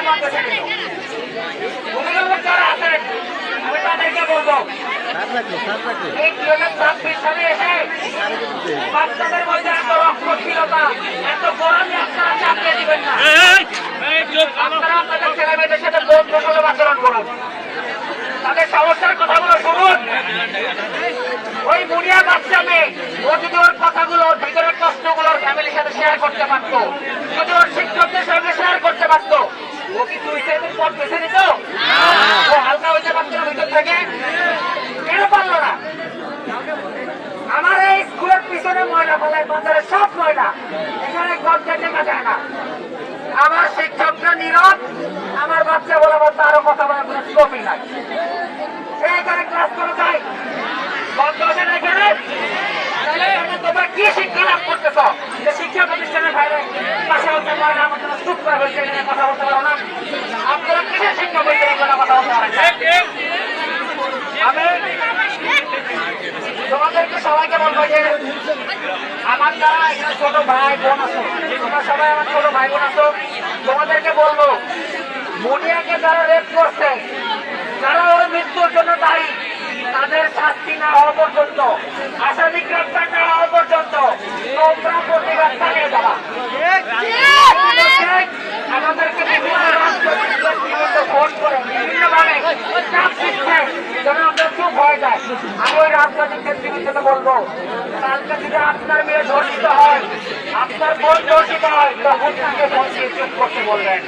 বাচ্চাদের মধ্যে থেকে অভিভাবক যারা আছেন আমি তাদেরকে বলবো এই 2026 সালে এসে বাচ্চাদের মধ্যে এত রক্ষণশীলতা এত গরমে আপনারা চাপিয়ে দিবেন না। আপনারা আপনাদের ছেলে মেয়েদের সাথে বন্ধুসুলভ আচরণ করুন, তাদের সমস্যার কথাগুলো শুনুন। ওই মুনিয়া বাচ্চা মেয়ে ও যদি ওর কথাগুলো ভিতরের কষ্টগুলোর ফ্যামিলির সাথে শেয়ার করতে পারতো, যদি ওর শিক্ষকদের সঙ্গে শেয়ার করতে পারতো, ও কি সুইসাইডের পথ বেছে নিত? ও হালকা হইতে পারতো না ভিতর থেকে? কেন পারলো না? আমার এই স্কুলের পিছনে ময়লা ফেলায় বাজারে সব ময়লা, এখানে গঞ্জে টেকা যায় না। আমার শিক্ষকরা নীরব, আমার বাচ্চা বলা বলতে আরো কথা বলার কোনো স্কোপই নাই। এইখানে ক্লাস করে যাই বন্ধ আছে না এখানে? তোমরা কি শিক্ষা লাভ করতেছ যে শিক্ষা প্রতিষ্ঠানের বাইরে পাশে হতে পারে না? আমার জন্য চুপ করে হয়েছে, এখানে কথা বলতে পারো না? আপনারা কিসের শিক্ষা প্রতিষ্ঠানের কথা বলতে পারেন? আমি তোমাদেরকে সবাইকে বলবো যে আমার যারা এখানে ছোট ভাই বোন আছো, তোমরা সবাই আমার ছোট ভাই বোন আছো, তোমাদেরকে বলবো মুনিয়াকে যারা রেপ করছে, যারা ওর মৃত্যুর জন্য দায়ী, তাদের শাস্তি না হওয়া পর্যন্ত, আসামি গ্রেপ্তার না হওয়া পর্যন্ত তোমরা প্রতিবাদ চালিয়ে যাবা। আমাদেরকে ফোন করে বিভিন্ন ভাবে চাপ দিচ্ছে যেন আমরা চুপ হয়ে যায়। আমি ওই রাজনৈতিক নেতৃবৃন্দকে বলবো, কালকে যদি আপনার মেয়ে ধর্ষিত হয়, আপনার বোন ধর্ষিত হয়, তখন তাকে ফোন দিয়ে চুপ করতে বলবেন।